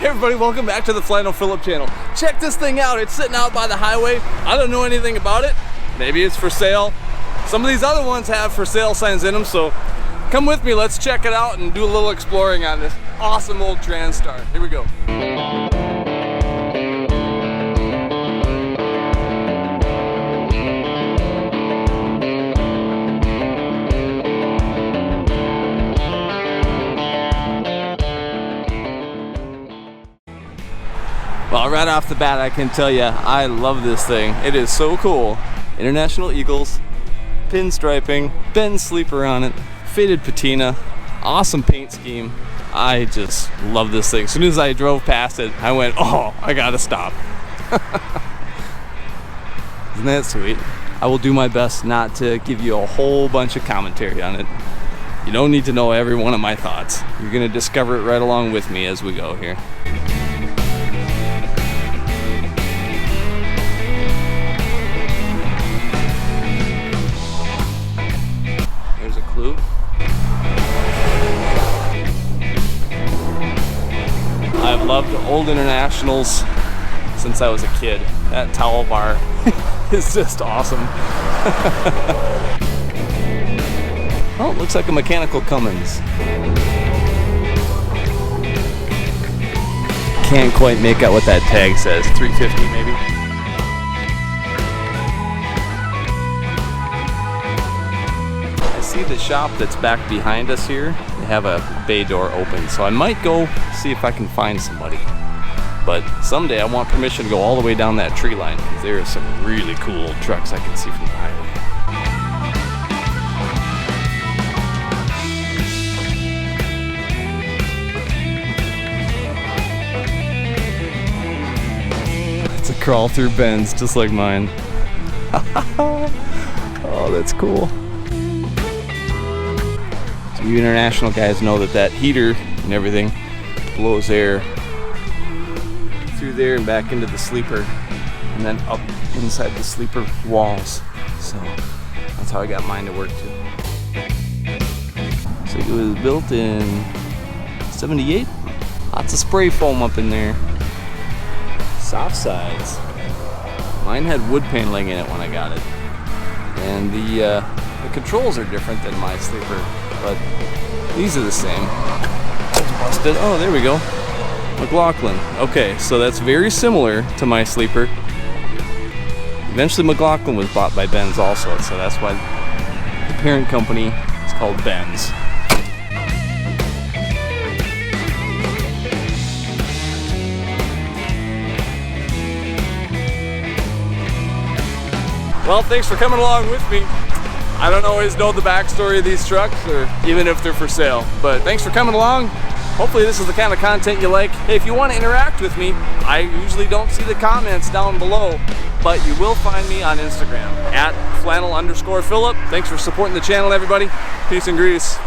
Hey everybody, welcome back to the Flannel Phillip channel. Check this thing out. It's sitting out by the highway. I don't know anything about it. Maybe it's for sale. Some of these other ones have for sale signs in them, so come with me. Let's check it out and do a little exploring on this awesome old Transtar. Here we go. Well, right off the bat, I can tell you, I love this thing. It is so cool. International Eagles, pinstriping, Bentz sleeper on it, faded patina, awesome paint scheme. I just love this thing. As soon as I drove past it, I went, oh, I gotta stop. Isn't that sweet? I will do my best not to give you a whole bunch of commentary on it. You don't need to know every one of my thoughts. You're gonna discover it right along with me as we go here. I've loved old Internationals since I was a kid. That towel bar is just awesome. Oh, it looks like a mechanical Cummins. Can't quite make out what that tag says. 350 maybe. See the shop that's back behind us here, they have a bay door open, so I might go see if I can find somebody. But someday I want permission to go all the way down that tree line, because there are some really cool trucks I can see from the highway. It's a crawl through Bentz just like mine. Oh, that's cool. You international guys know that that heater and everything blows air through there and back into the sleeper and then up inside the sleeper walls. So that's how I got mine to work too. So it was built in 78. Lots of spray foam up in there. Soft sides. Mine had wood paneling in it when I got it. And the controls are different than my sleeper, but these are the same. Busted. Oh, there we go. McLaughlin. Okay, so that's very similar to my sleeper. Eventually McLaughlin was bought by Bentz also, so that's why the parent company is called Bentz. Well, thanks for coming along with me. I don't always know the backstory of these trucks, or even if they're for sale, but thanks for coming along. Hopefully this is the kind of content you like. Hey, if you want to interact with me, I usually don't see the comments down below, but you will find me on Instagram at @Flannel_Phillip. Thanks for supporting the channel, everybody. Peace and grease.